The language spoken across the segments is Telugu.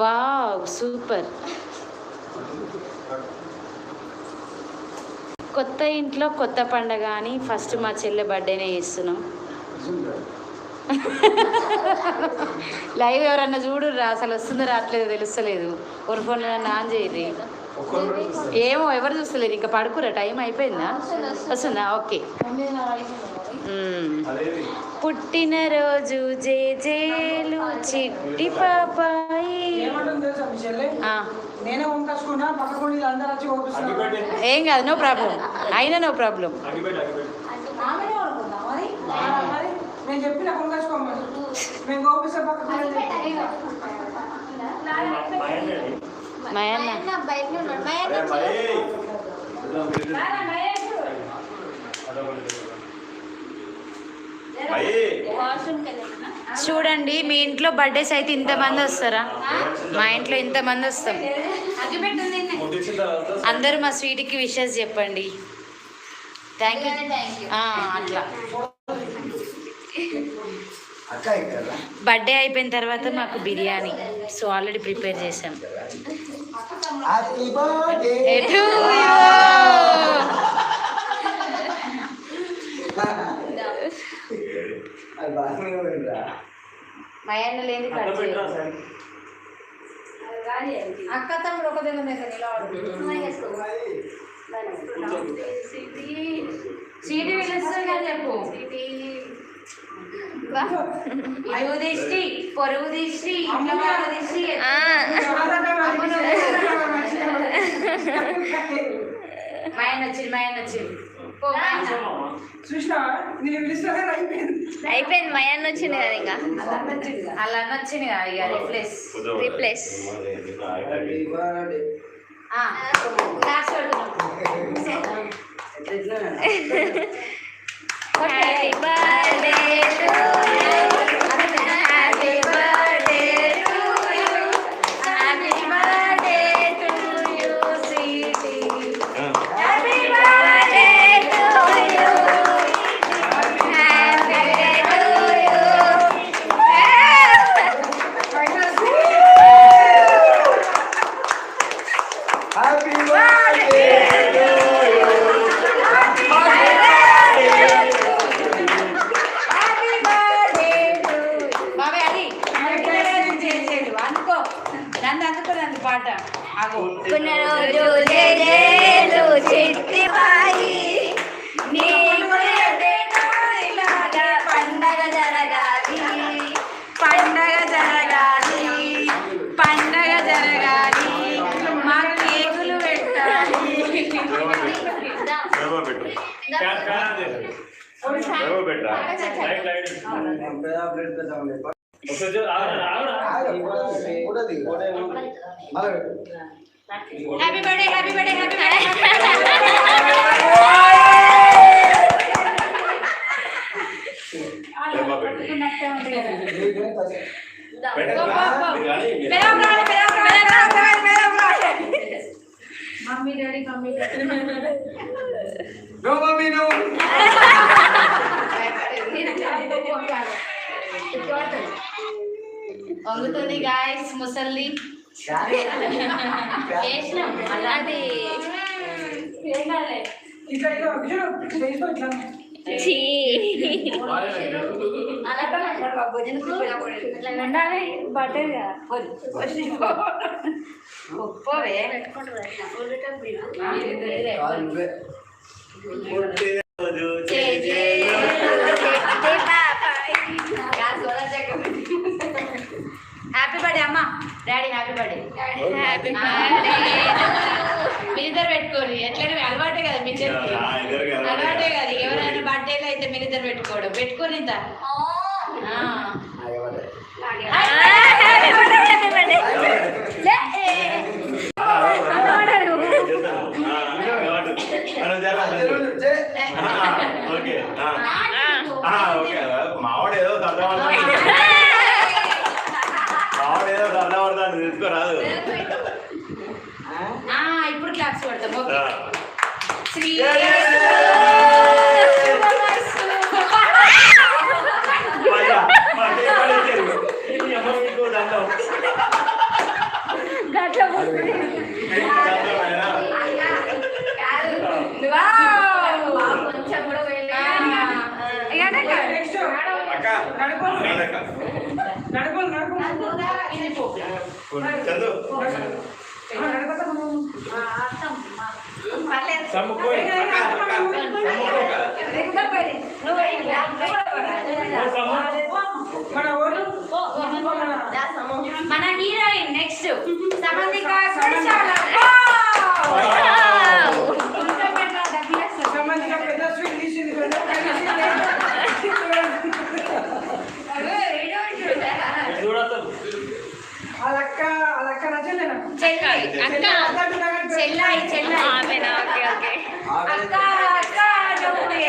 Wow super. కొత్త ఇంట్లో కొత్త పండగ అని ఫస్ట్ మా చెల్లె బర్త్డేనే చేస్తున్నాం. లైవ్ ఎవరన్నా చూడుర్రా, అసలు వస్తుందో రావట్లేదు తెలుస్తలేదు. ఒక ఫోన్ ఆన్ చేయరు. ఏమో ఎవరు చూస్తలేరు. ఇంకా పడుకురా, టైం అయిపోయిందా? వస్తుందా? ఓకే. పుట్టినరోజు జేజేలు చిట్టి పాపాయి. ఏం కాదు, నో ప్రాబ్లం. అయినా నో ప్రాబ్లం. చూడండి, మీ ఇంట్లో బర్త్డేస్ అయితే ఇంతమంది వస్తారా? మా ఇంట్లో ఇంతమంది వస్తాం. అందరూ మా స్వీట్కి విషెస్ చెప్పండి. Thank you. అట్లా బర్త్డే అయిపోయిన తర్వాత మాకు బిర్యానీ, సో ఆల్రెడీ ప్రిపేర్ చేసాం. మయన్న లేని అక్క తమ్ముడు ఒక దగ్గర సీటీ వెళ్ళొస్తుంది కదా చెప్పు. అయ్యో దిష్టి, పొరుగు దిష్టి, దిష్టి. మయన్న వచ్చింది, మయన్న వచ్చింది. అయిపోయింది. మయాన్ని వచ్చింది కదా, ఇంకా అలా నచ్చింది కదా. ఇక replace happy birthday to you, happy birthday to you, happy birthday to you sweetie, happy birthday to you, happy birthday to you, happy birthday. పుట్టినరోజు జేజేలు చిట్టి బాయి, నీ ఇలాగా పండగ జరగాలి, పండగ జరగాలి, పండగ జరగాలి, మా కేకులు పెట్టాలి. Happy birthday, happy birthday, happy birthday. Mummy daddy mummy no mummy no. వంగుతుంది గాయస్ ముసల్లి. అలాంటి ఉండాలి బట్టర్ కదా. హ్యాపీ బర్త్డే అమ్మా, daddy happy birthday. Happy birthday. మీరిద్దరు పెట్టుకోరు, ఎట్లయినా అలవాటే కదా మీ ఇద్దరికి, అలవాటే కదా. ఎవరైనా బర్త్డేలో అయితే మీరిద్దరు పెట్టుకోవడం, పెట్టుకోరు ఇంత. మావాడు ఏదో అర్థమవుతాను తీసుకోరాదు. ఇప్పుడు క్లాప్స్ కొడతాం. శ్రీ చందు సమ్ముకోయి మన హీరోయిన్ నెక్స్ట్ సమంతిక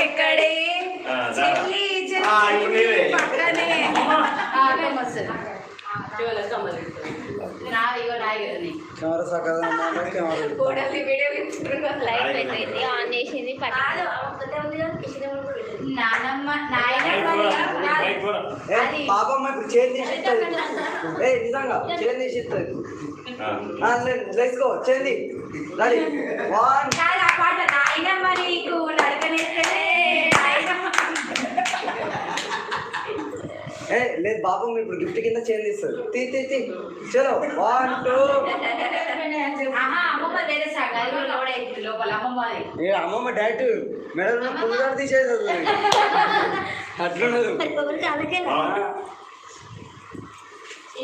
ఎక్కడే చెల్లి పక్కనే ఆన్ చేసింది పాపమ్మ ఇప్పుడు చేంజ్ చేసి ఇస్తుంది నిజంగా చేంజ్ చేసి ఇస్తుంది లెట్స్ గో చేంజ్ రెడీ 1 పాట నాయనమ్మ నీకు నడకనేస్తలే లేదు బాబమ్మ ఇప్పుడు గిఫ్ట్ కింద చేంజ్ ఇస్తుంది తీ తీ తీ చలో 1 2 అమ్మమ్మ డైరెక్ట్ మెడలో పువ్వుదారు తీసేది అట్లున్నది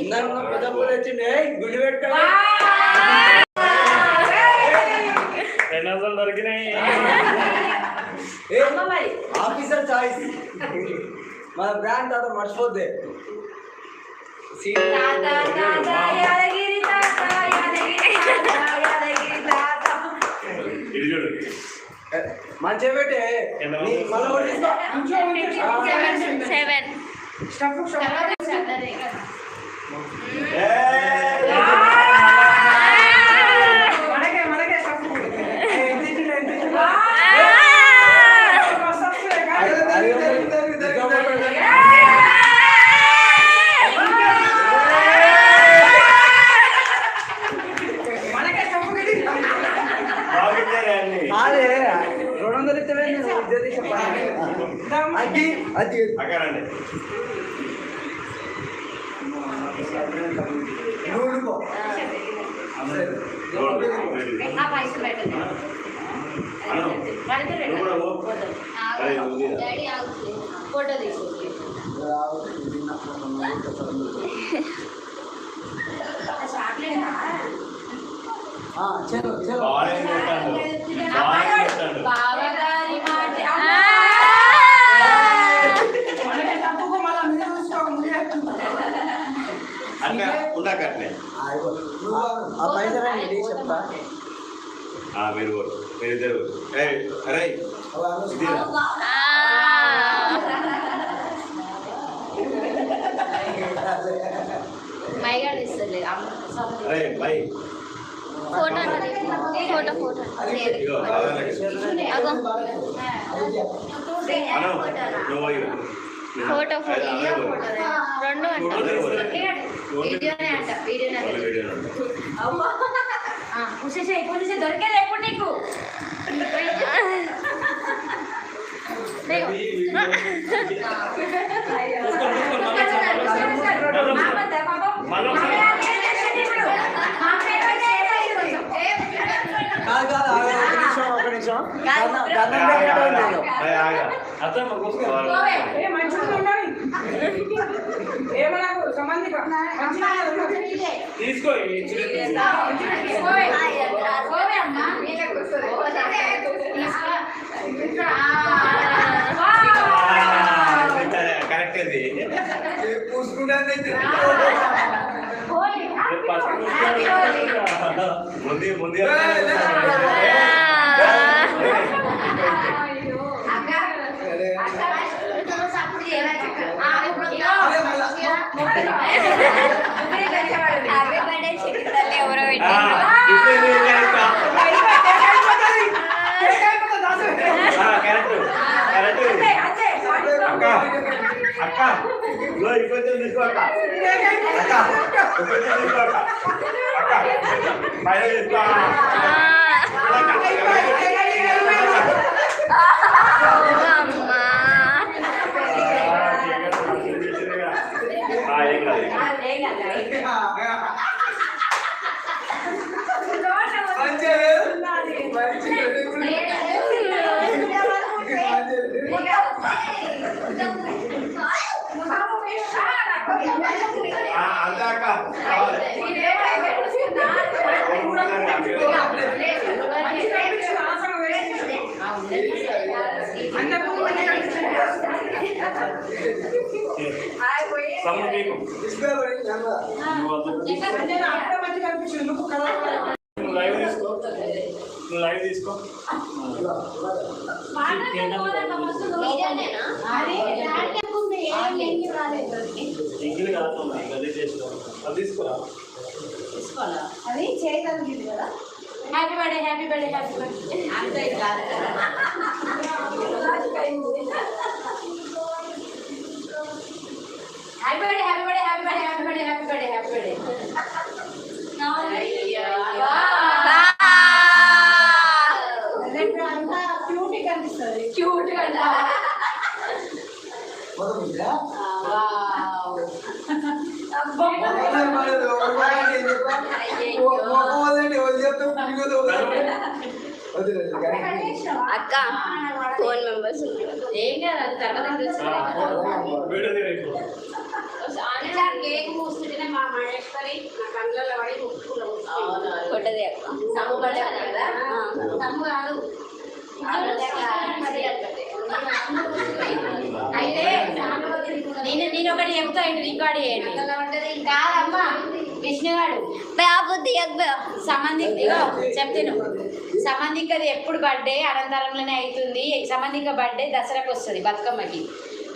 ఇందాక పెద్ద పూలు వచ్చిండే గుడి పెట్టుకో దొరికినాయి ఆఫీసర్ చాయిస్ మన బ్రాండ్ తాత మర్చిపోద్ది మంచిగా పెట్టే మళ్ళీ 200 ఇస్తే అది అది అక్కడండి ఫోటో తీసు చలో చలో బావగారి మాట ఉండకట్లే ఆ పైసలు చెప్తా మీరు ఇద్దరు అరే మైగాడు ఇస్తలే అరే by photo photo photo photo photo రెండు వీడియోనే అంట వీడియోనే దొరికేది ఎప్పుడు నీకు ఒక నిమిషం తీసుకో కరెక్ట్ అది ముందు ముందు ఎవరో అక్క ఇబ్బంది తీసుకో అక్క ఇబ్బంది తీసుకో అక్క పైన తీసుకో అక్క కావాలి. సమ్ము నీకు. నువ్వు లైవ్ తీసుకో. నువ్వు లైవ్ తీసుకో. ఇంగిలి కాదు గది చేస్తాం. అది తీసుకోరా. అది చేయగలిగింది కదా. Happy birthday happy birthday happy birthday అంతే కాదు. Happy birthday happy birthday happy birthday happy birthday happy birthday happy birthday. Cute కనిపిస్తుంది క్యూట్ కదా. అక్క 4 మెంబర్స్ ఏం కాదు అది తర్వాత వీడియో తీయకు. కేక్ మూస్తుంటేనే మా మహేశ్వరి నా కళ్ళల్లో పడి కొట్టది అక్క. సమ్ము పడే కదా. సమ్ము కాదు అయితే నేను ఒకటి చెప్తా రికార్డ్ చేయండి. కాదమ్మా విష్ణుగాడు బాబుద్ది సంబంధిక చెప్తాను. సంబంధికది ఎప్పుడు బర్త్డే అనంతరంలోనే అవుతుంది. సంబంధిక బర్త్డే దసరాకి వస్తుంది బతుకమ్మకి.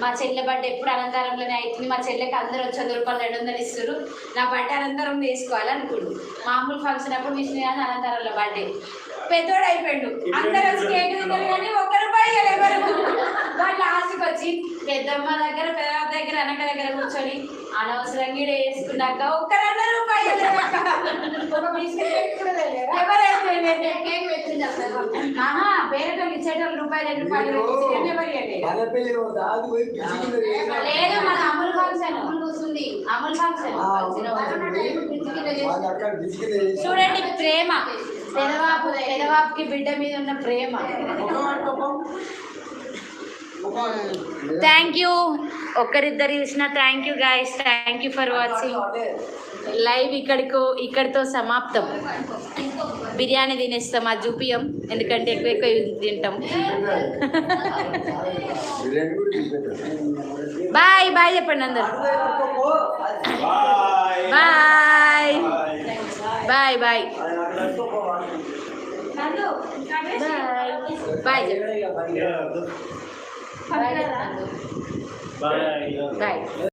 మా చెల్లె బర్త్డే ఎప్పుడు అనంతరంలోనే అవుతుంది. మా చెల్లెకి అందరూ వచ్చి 100 రూపాయలు 200 ఇస్తారు. నా బర్త్డే అనంతరం వేసుకోవాలనుకుంటు. మామూలు ఫంక్షన్ అప్పుడు విష్ణు గారు అనంతరంలో బర్త్డే పెద్దోడు అయిపోయాడు. అందరూ వచ్చి కేక్ తిన్నారు కానీ 1 రూపాయి ఎవరు. వాళ్ళు లాస్ట్కి వచ్చి పెద్దమ్మ దగ్గర పెద్దమ్మ దగ్గర అన్నక దగ్గర కూర్చొని అనవసరంగా వేసుకున్నాక 1 రూపాయి వేరేటోళ్ళు ఇచ్చేటోళ్ళు రూపాయలు 2 రూపాయలు లేదు. మన అమూల్ ఫంక్షన్ కూర్చుంది. అమూల్ ఫంక్షన్ చూడండి ప్రేమ. పెదవాపుకి బిడ్డ మీద ఉన్న ప్రేమ. Thank you. ఒక్కరిద్దరు చూసిన thank you guys. Thank you for watching. Live ఇక్కడితో సమాప్తం. బిర్యానీ తినేస్తాం. అది చూపియం ఎందుకంటే ఎక్కువ తింటాం. బాయ్ బాయ్ చెప్పండి అందరు. Bye bye bye bye bye. Bye.